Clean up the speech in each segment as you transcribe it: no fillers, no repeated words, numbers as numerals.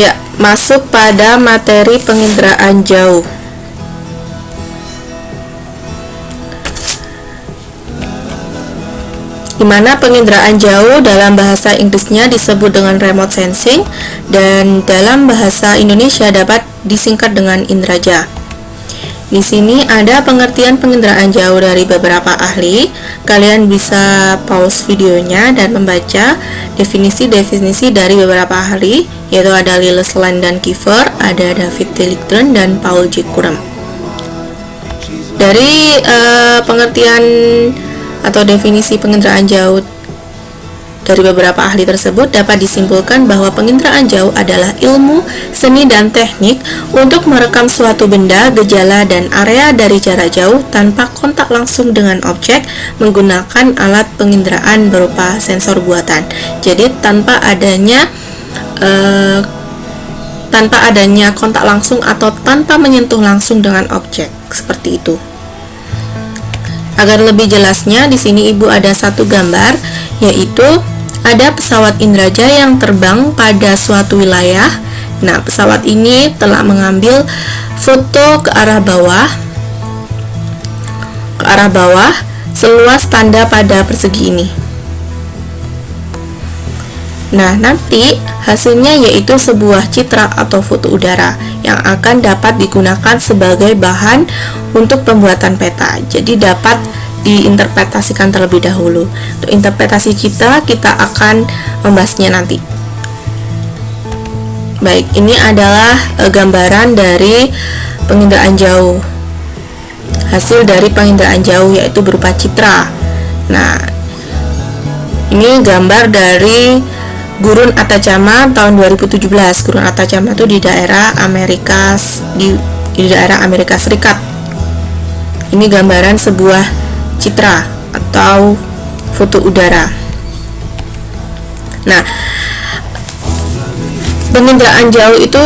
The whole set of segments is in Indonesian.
Ya, masuk pada materi penginderaan jauh. Di mana penginderaan jauh dalam bahasa Inggrisnya disebut dengan remote sensing dan dalam bahasa Indonesia dapat disingkat dengan indraja. Di sini ada pengertian penginderaan jauh dari beberapa ahli. Kalian bisa pause videonya dan membaca definisi-definisi dari beberapa ahli, yaitu ada Lilles Land dan Kiefer, ada David Tillichern dan Paul J. Coram. Dari pengertian atau definisi penginderaan jauh dari beberapa ahli tersebut dapat disimpulkan bahwa penginderaan jauh adalah ilmu, seni, dan teknik untuk merekam suatu benda, gejala, dan area dari jarak jauh tanpa kontak langsung dengan objek menggunakan alat penginderaan berupa sensor buatan. Jadi tanpa adanya kontak langsung atau tanpa menyentuh langsung dengan objek, seperti itu. Agar lebih jelasnya, di sini Ibu ada satu gambar, yaitu ada pesawat indraja yang terbang pada suatu wilayah. Nah, pesawat ini telah mengambil foto ke arah bawah seluas tanda pada persegi ini. Nah, nanti hasilnya yaitu sebuah citra atau foto udara yang akan dapat digunakan sebagai bahan untuk pembuatan peta. Jadi dapat diinterpretasikan terlebih dahulu. Untuk interpretasi kita akan membahasnya nanti. Baik, ini adalah gambaran dari penginderaan jauh. Hasil dari penginderaan jauh yaitu berupa citra. Nah, ini gambar dari Gurun Atacama tahun 2017. Gurun Atacama itu di daerah Amerika Serikat. Ini gambaran sebuah citra atau foto udara. Nah, penginderaan jauh itu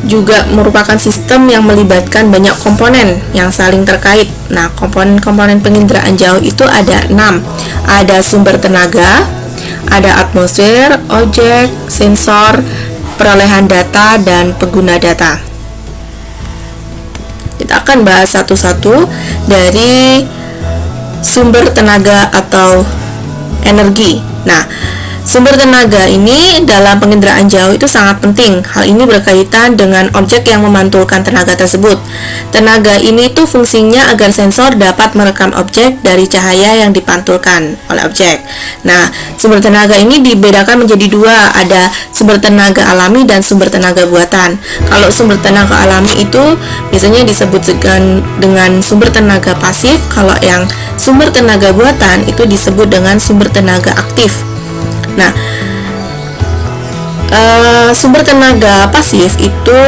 juga merupakan sistem yang melibatkan banyak komponen yang saling terkait. Nah, komponen-komponen penginderaan jauh itu ada 6. Ada sumber tenaga, ada atmosfer, objek, sensor, perolehan data, dan pengguna data. Kita akan bahas satu-satu dari sumber tenaga atau energi. Nah, sumber tenaga ini dalam penginderaan jauh itu sangat penting. Hal ini berkaitan dengan objek yang memantulkan tenaga tersebut. Tenaga ini tuh fungsinya agar sensor dapat merekam objek dari cahaya yang dipantulkan oleh objek. Nah, sumber tenaga ini dibedakan menjadi dua, ada sumber tenaga alami dan sumber tenaga buatan. Kalau sumber tenaga alami itu biasanya disebut dengan sumber tenaga pasif. Kalau yang sumber tenaga buatan itu disebut dengan sumber tenaga aktif. Nah, sumber tenaga pasif itu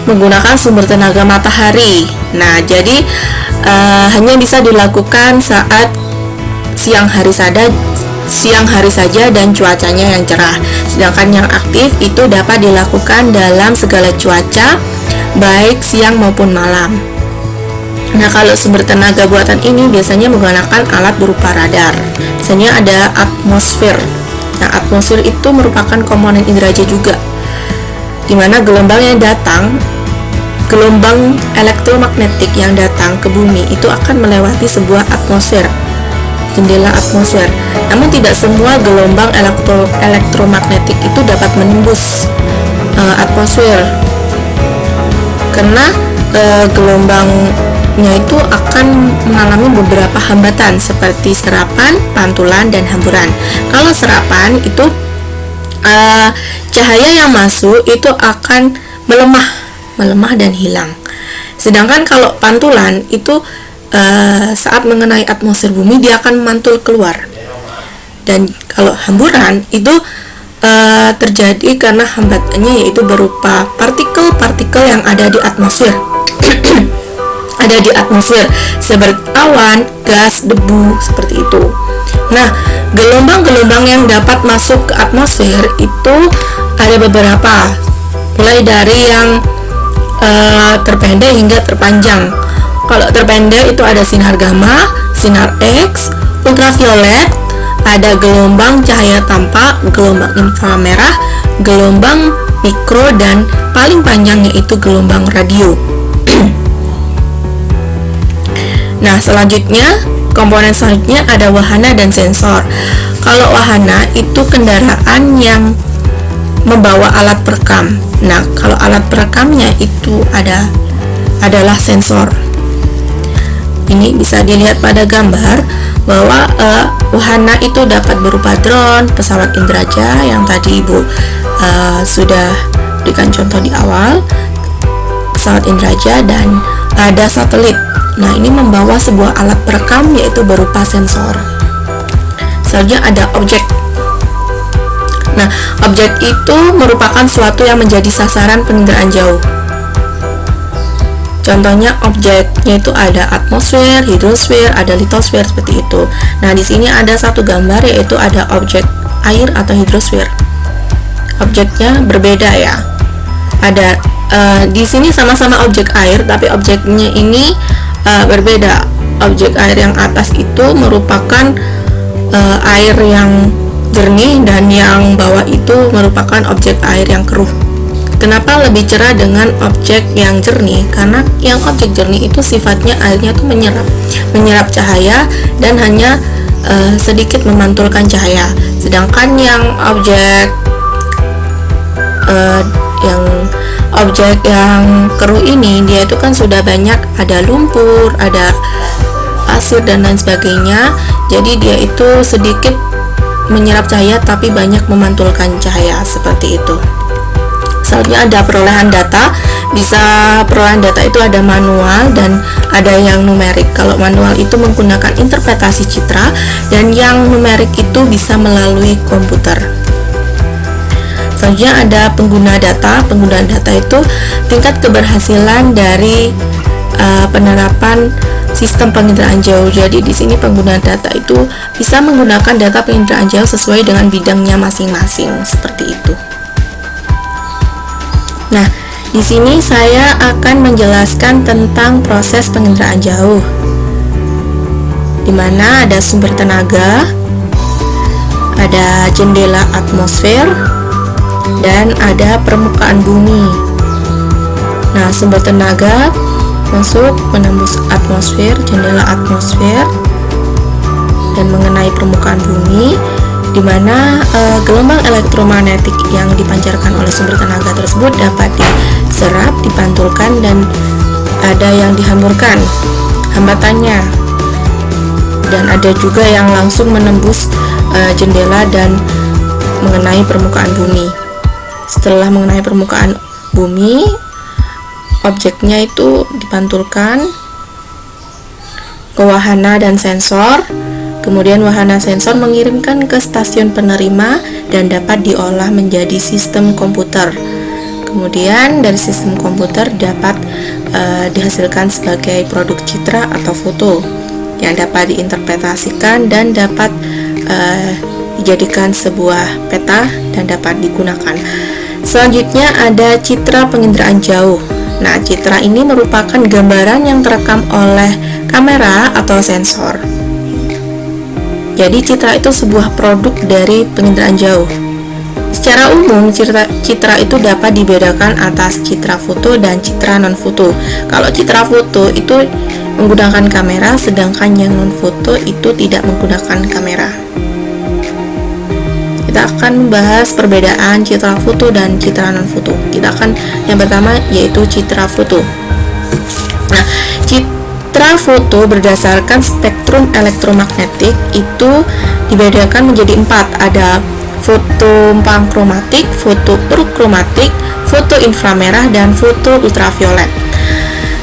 menggunakan sumber tenaga matahari. Nah, jadi hanya bisa dilakukan saat siang hari saja dan cuacanya yang cerah. Sedangkan yang aktif itu dapat dilakukan dalam segala cuaca, baik siang maupun malam. Nah, kalau sumber tenaga buatan ini biasanya menggunakan alat berupa radar. Biasanya ada atmosfer. Nah, atmosfer itu merupakan komponen indraja juga, di mana gelombang elektromagnetik yang datang ke bumi itu akan melewati sebuah atmosfer, jendela atmosfer. Namun tidak semua gelombang elektromagnetik itu dapat menembus atmosfer, karena gelombangnya itu akan mengalami beberapa hambatan seperti serapan, pantulan, dan hamburan. Kalau serapan itu cahaya yang masuk itu akan melemah dan hilang. Sedangkan kalau pantulan itu saat mengenai atmosfer bumi dia akan mantul keluar. Dan kalau hamburan itu terjadi karena hambatannya yaitu berupa partikel-partikel yang ada di atmosfer. Seperti awan, gas, debu, seperti itu. Nah, gelombang-gelombang yang dapat masuk ke atmosfer itu ada beberapa, mulai dari yang terpendek hingga terpanjang. Kalau terpendek itu ada sinar gamma, sinar X, ultraviolet, ada gelombang cahaya tampak, gelombang inframerah, gelombang mikro, dan paling panjang yaitu gelombang radio. Nah, komponen selanjutnya ada wahana dan sensor. Kalau wahana itu kendaraan yang membawa alat perekam. Nah, kalau alat perekamnya itu adalah sensor. Ini bisa dilihat pada gambar bahwa wahana itu dapat berupa drone, pesawat indraja yang tadi Ibu sudah berikan contoh di awal, pesawat indraja, dan ada satelit. Nah, ini membawa sebuah alat perekam yaitu berupa sensor. Selanjutnya ada objek. Nah, objek itu merupakan sesuatu yang menjadi sasaran penginderaan jauh. Contohnya objeknya itu ada atmosfer, hidrosfer, ada litosfer, seperti itu. Nah, di sini ada satu gambar yaitu ada objek air atau hidrosfer. Objeknya berbeda ya. Ada di sini sama-sama objek air, tapi objeknya ini berbeda. Objek air yang atas itu merupakan air yang jernih, dan yang bawah itu merupakan objek air yang keruh. Kenapa lebih cerah dengan objek yang jernih? Karena yang objek jernih itu sifatnya airnya tuh menyerap cahaya dan hanya sedikit memantulkan cahaya. Sedangkan yang objek yang keruh ini, dia itu kan sudah banyak ada lumpur, ada pasir dan lain sebagainya. Jadi dia itu sedikit menyerap cahaya tapi banyak memantulkan cahaya, seperti itu. Selanjutnya ada perolehan data. Perolehan data itu ada manual dan ada yang numerik. Kalau manual itu menggunakan interpretasi citra, dan yang numerik itu bisa melalui komputer. Selanjutnya ada pengguna data. Pengguna data itu tingkat keberhasilan dari penerapan sistem penginderaan jauh. Jadi di sini pengguna data itu bisa menggunakan data penginderaan jauh sesuai dengan bidangnya masing-masing, seperti itu. Nah, di sini saya akan menjelaskan tentang proses penginderaan jauh, di mana ada sumber tenaga, ada jendela atmosfer, dan ada permukaan bumi. Nah, sumber tenaga masuk menembus atmosfer, jendela atmosfer, dan mengenai permukaan bumi, di mana gelombang elektromagnetik yang dipancarkan oleh sumber tenaga tersebut dapat diserap, dipantulkan, dan ada yang dihamburkan hambatannya, dan ada juga yang langsung menembus jendela dan mengenai permukaan bumi. Setelah mengenai permukaan bumi, objeknya itu dipantulkan ke wahana dan sensor. Kemudian wahana sensor mengirimkan ke stasiun penerima dan dapat diolah menjadi sistem komputer. Kemudian dari sistem komputer dapat dihasilkan sebagai produk citra atau foto yang dapat diinterpretasikan dan dapat dijadikan sebuah peta dan dapat digunakan. Selanjutnya ada citra penginderaan jauh. Nah, citra ini merupakan gambaran yang terekam oleh kamera atau sensor. Jadi citra itu sebuah produk dari penginderaan jauh. Secara umum, citra itu dapat dibedakan atas citra foto dan citra non-foto. Kalau citra foto itu menggunakan kamera, sedangkan yang non-foto itu tidak menggunakan kamera. Kita akan membahas perbedaan citra foto dan citra non-foto. Yang pertama yaitu citra foto. Nah, citra foto berdasarkan spektrum elektromagnetik itu dibedakan menjadi 4. Ada foto pankromatik, foto urkromatik, foto inframerah, dan foto ultraviolet.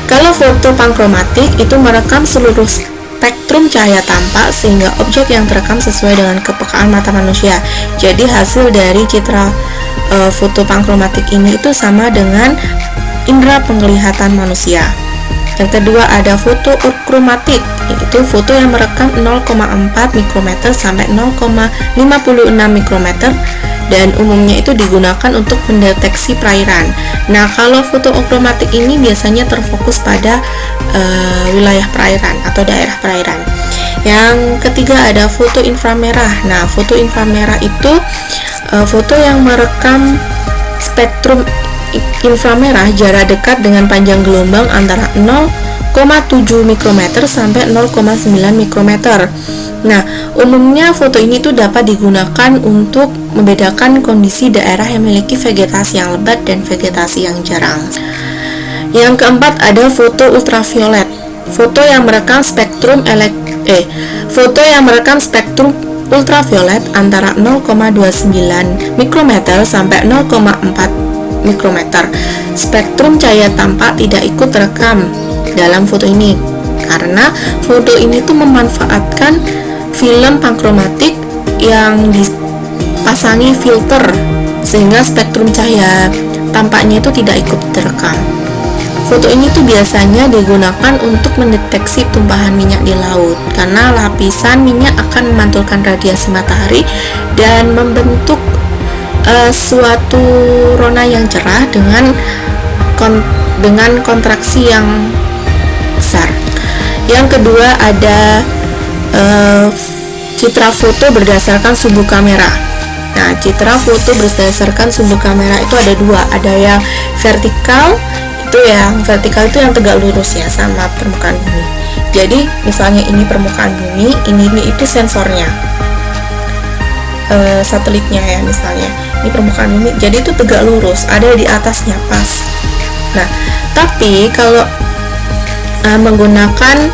Kalau foto pankromatik itu merekam seluruh spektrum cahaya tampak sehingga objek yang terekam sesuai dengan kepekaan mata manusia. Jadi hasil dari citra foto pankromatik ini itu sama dengan indera penglihatan manusia. Yang kedua ada foto urkromatik, yaitu foto yang merekam 0,4 mikrometer sampai 0,56 mikrometer dan umumnya itu digunakan untuk mendeteksi perairan. Nah, kalau foto urkromatik ini biasanya terfokus pada wilayah perairan atau daerah perairan. Yang ketiga ada foto inframerah. Nah, foto inframerah itu foto yang merekam spektrum inframerah jarak dekat dengan panjang gelombang antara 0,7 mikrometer sampai 0,9 mikrometer. Nah, umumnya foto ini tuh dapat digunakan untuk membedakan kondisi daerah yang memiliki vegetasi yang lebat dan vegetasi yang jarang. Yang keempat ada foto ultraviolet. Foto yang merekam spektrum ultraviolet antara 0,29 mikrometer sampai 0,4 mikrometer. Spektrum cahaya tampak tidak ikut terekam dalam foto ini karena foto ini tuh memanfaatkan film pankromatik yang dipasangi filter sehingga spektrum cahaya tampaknya itu tidak ikut terekam. Foto ini tuh biasanya digunakan untuk mendeteksi tumpahan minyak di laut karena lapisan minyak akan memantulkan radiasi matahari dan membentuk suatu rona yang cerah dengan kontraksi yang besar. Yang kedua ada citra foto berdasarkan sumbu kamera. Nah, citra foto berdasarkan sumbu kamera itu ada dua, ada yang vertikal. Itu yang tegak lurus ya sama permukaan bumi. Jadi misalnya ini permukaan bumi, ini itu sensornya, satelitnya ya, misalnya ini permukaan bumi, jadi itu tegak lurus, ada di atasnya pas. Nah, tapi kalau menggunakan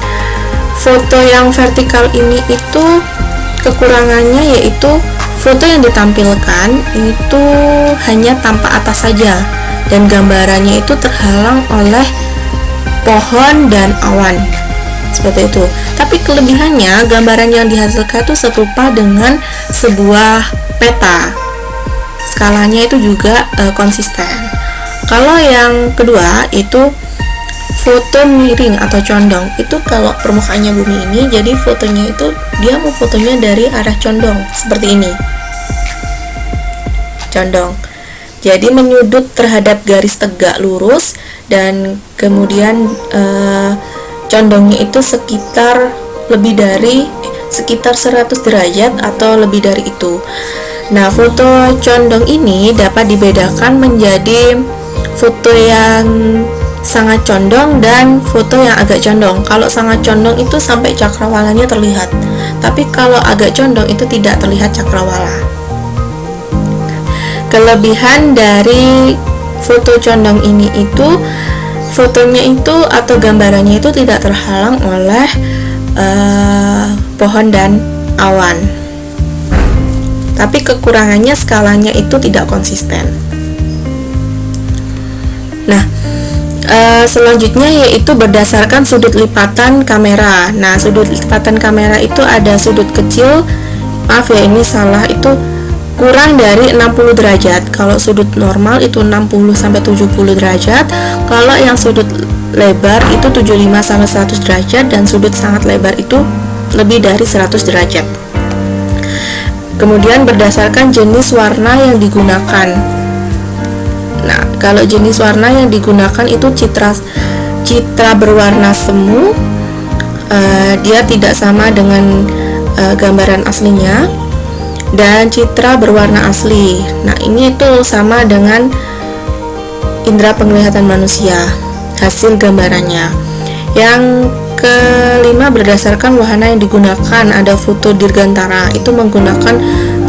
foto yang vertikal ini itu kekurangannya yaitu foto yang ditampilkan itu hanya tampak atas saja dan gambarannya itu terhalang oleh pohon dan awan seperti itu. Tapi kelebihannya gambaran yang dihasilkan itu serupa dengan sebuah peta, skalanya itu juga konsisten. Kalau yang kedua itu foto miring atau condong, itu kalau permukaannya bumi ini, jadi fotonya itu dia mau fotonya dari arah condong seperti ini, condong. Jadi menyudut terhadap garis tegak lurus dan kemudian condongnya itu sekitar 100 derajat atau lebih dari itu. Nah, foto condong ini dapat dibedakan menjadi foto yang sangat condong dan foto yang agak condong. Kalau sangat condong itu sampai cakrawalanya terlihat, tapi kalau agak condong itu tidak terlihat cakrawala. Kelebihan dari foto condong ini itu fotonya itu atau gambarannya itu tidak terhalang oleh pohon dan awan. Tapi kekurangannya skalanya itu tidak konsisten. Nah, selanjutnya yaitu berdasarkan sudut lipatan kamera. Nah, sudut lipatan kamera itu ada sudut kecil, maaf ya ini salah, itu kurang dari 60 derajat. Kalau sudut normal itu 60 sampai 70 derajat. Kalau yang sudut lebar itu 75 sampai 100 derajat dan sudut sangat lebar itu lebih dari 100 derajat. Kemudian berdasarkan jenis warna yang digunakan. Nah, kalau jenis warna yang digunakan itu citra berwarna semu, dia tidak sama dengan gambaran aslinya, dan citra berwarna asli. Nah, ini itu sama dengan indera penglihatan manusia, hasil gambarannya. Yang kelima berdasarkan wahana yang digunakan, ada foto dirgantara itu menggunakan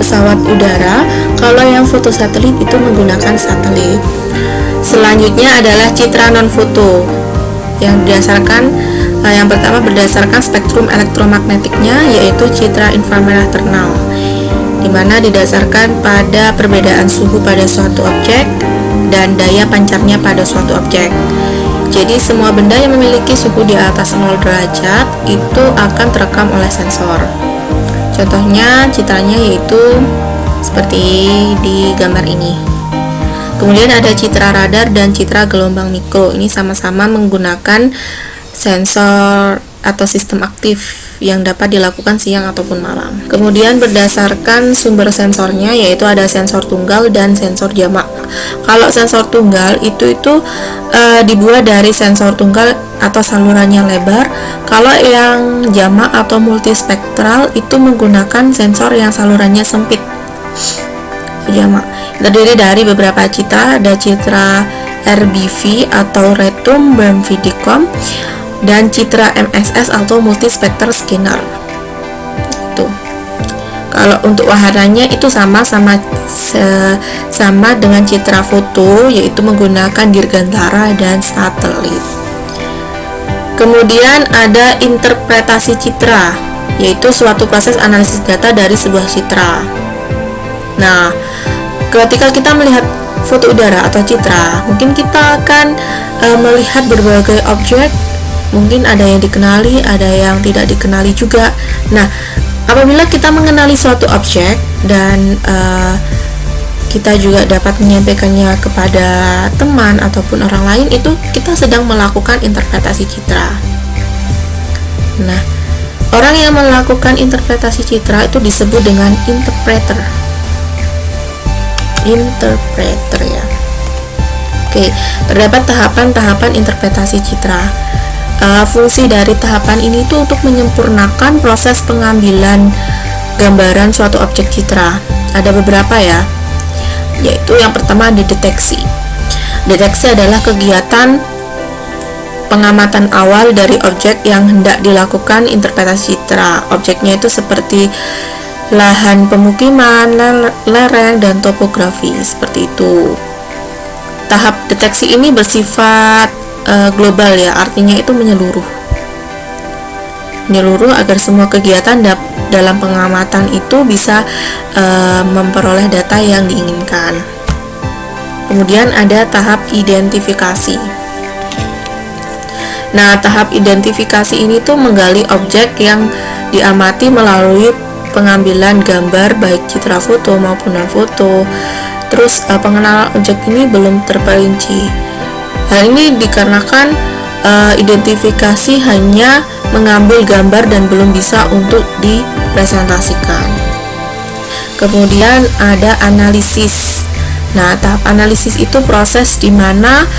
pesawat udara, kalau yang foto satelit itu menggunakan satelit. Selanjutnya adalah citra non foto yang berdasarkan yang pertama berdasarkan spektrum elektromagnetiknya, yaitu citra inframerah thermal, di mana didasarkan pada perbedaan suhu pada suatu objek dan daya pancarnya pada suatu objek. Jadi semua benda yang memiliki suhu di atas 0 derajat itu akan terekam oleh sensor. Contohnya citranya yaitu seperti di gambar ini. Kemudian ada citra radar dan citra gelombang mikro. Ini sama-sama menggunakan sensor atau sistem aktif yang dapat dilakukan siang ataupun malam. Kemudian berdasarkan sumber sensornya, yaitu ada sensor tunggal dan sensor jamak. Kalau sensor tunggal itu dibuat dari sensor tunggal atau salurannya lebar. Kalau yang jamak atau multispektral itu menggunakan sensor yang salurannya sempit, jamak. Terdiri dari beberapa citra, ada citra RBV atau Rhenium Birdicom dan citra MSS atau multispectral scanner. Itu. Kalau untuk warnanya itu sama dengan citra foto, yaitu menggunakan dirgantara dan satelit. Kemudian ada interpretasi citra, yaitu suatu proses analisis data dari sebuah citra. Nah, ketika kita melihat foto udara atau citra, mungkin kita akan melihat berbagai objek, mungkin ada yang dikenali, ada yang tidak dikenali juga. Nah, apabila kita mengenali suatu objek dan kita juga dapat menyampaikannya kepada teman ataupun orang lain, itu kita sedang melakukan interpretasi citra. Nah, orang yang melakukan interpretasi citra itu disebut dengan interpreter ya. Oke, terdapat tahapan-tahapan interpretasi citra. Fungsi dari tahapan ini itu untuk menyempurnakan proses pengambilan gambaran suatu objek citra. Ada beberapa ya, yaitu yang pertama ada deteksi. Deteksi adalah kegiatan pengamatan awal dari objek yang hendak dilakukan interpretasi citra. Objeknya itu seperti lahan pemukiman, lereng, dan topografi, seperti itu. Tahap deteksi ini bersifat global ya, artinya itu menyeluruh agar semua kegiatan dalam pengamatan itu bisa memperoleh data yang diinginkan. Kemudian ada tahap identifikasi. Nah, tahap identifikasi ini tuh menggali objek yang diamati melalui pengambilan gambar baik citra foto maupun non foto. Terus pengenalan objek ini belum terperinci. Hal ini dikarenakan identifikasi hanya mengambil gambar dan belum bisa untuk dipresentasikan. Kemudian ada analisis. Nah, tahap analisis itu proses di mana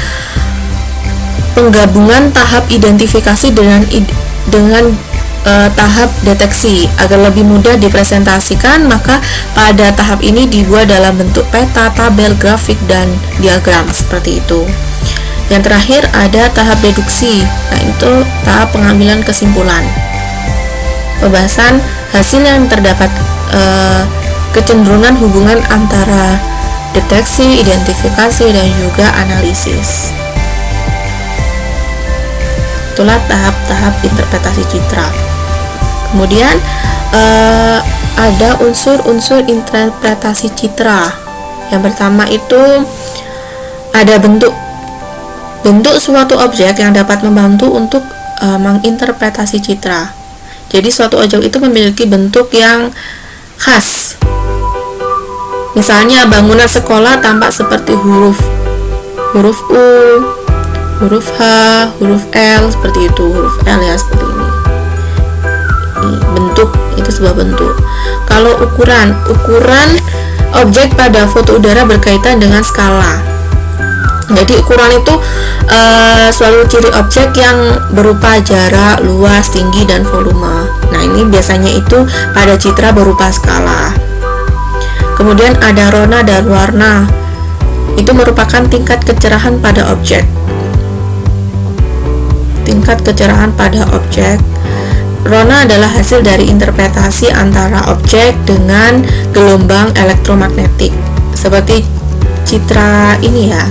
penggabungan tahap identifikasi dengan tahap deteksi agar lebih mudah dipresentasikan. Maka pada tahap ini dibuat dalam bentuk peta, tabel, grafik, dan diagram seperti itu. Yang terakhir ada tahap deduksi. Nah, itu tahap pengambilan kesimpulan, pembahasan hasil yang terdapat kecenderungan hubungan antara deteksi, identifikasi, dan juga analisis. Itulah tahap-tahap interpretasi citra. Kemudian ada unsur-unsur interpretasi citra. Yang pertama itu ada bentuk suatu objek yang dapat membantu untuk menginterpretasi citra. Jadi suatu objek itu memiliki bentuk yang khas. Misalnya bangunan sekolah tampak seperti huruf U, huruf H, huruf L, seperti itu. Huruf L ya, seperti ini. Bentuk itu sebuah bentuk. Kalau ukuran objek pada foto udara berkaitan dengan skala. Jadi ukuran itu suatu ciri objek yang berupa jarak, luas, tinggi, dan volume. Nah, ini biasanya itu pada citra berupa skala. Kemudian ada rona dan warna. Itu merupakan tingkat kecerahan pada objek. Tingkat kecerahan pada objek. Rona adalah hasil dari interpretasi antara objek dengan gelombang elektromagnetik. Seperti citra ini ya.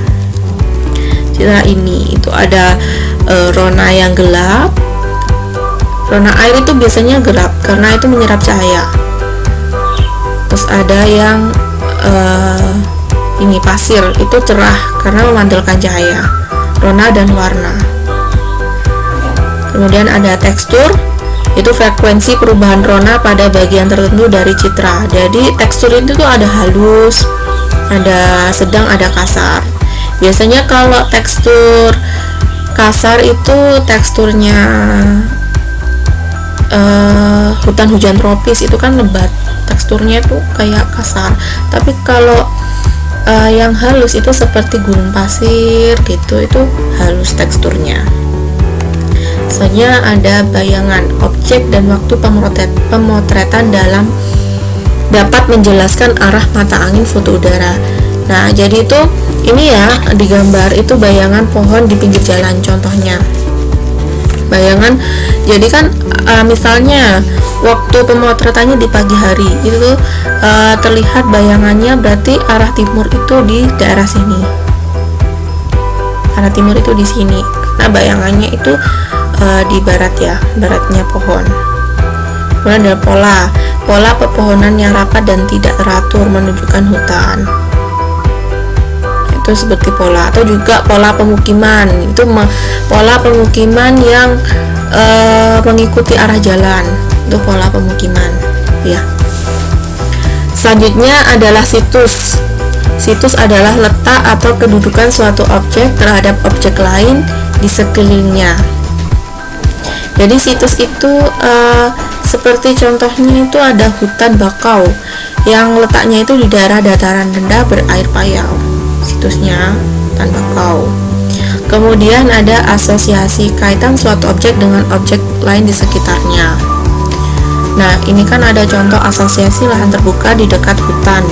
Citra ini itu ada rona yang gelap. Rona air itu biasanya gelap karena itu menyerap cahaya. Terus ada yang ini pasir, itu cerah karena memantulkan cahaya. Rona dan warna. Kemudian ada tekstur, itu frekuensi perubahan rona pada bagian tertentu dari citra. Jadi tekstur itu tuh ada halus, ada sedang, ada kasar. Biasanya kalau tekstur kasar itu teksturnya hutan hujan tropis, itu kan lebat, teksturnya itu kayak kasar. Tapi kalau yang halus itu seperti gurun pasir gitu, itu halus teksturnya. Soalnya ada bayangan objek dan waktu pemotretan dalam dapat menjelaskan arah mata angin foto udara. Nah, jadi itu ini ya di gambar itu bayangan pohon di pinggir jalan contohnya. Bayangan, jadi kan misalnya waktu pemotretannya di pagi hari itu terlihat bayangannya, berarti arah timur itu di daerah sini. Arah timur itu di sini. Nah, bayangannya itu di barat ya, baratnya pohon. Kemudian ada pola pepohonan yang rapat dan tidak teratur menunjukkan hutan. Itu seperti pola, atau juga pola pemukiman. Itu pola pemukiman yang mengikuti arah jalan. Itu pola pemukiman, ya. Selanjutnya adalah situs. Situs adalah letak atau kedudukan suatu objek terhadap objek lain di sekelilingnya. Jadi situs itu seperti contohnya itu ada hutan bakau yang letaknya itu di daerah dataran rendah berair payau. Situsnya hutan bakau. Kemudian ada asosiasi, kaitan suatu objek dengan objek lain di sekitarnya. Nah, ini kan ada contoh asosiasi lahan terbuka di dekat hutan.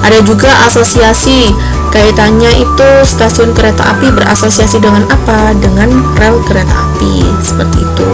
Ada juga asosiasi, kaitannya itu stasiun kereta api berasosiasi dengan apa? Dengan rel kereta api, seperti itu.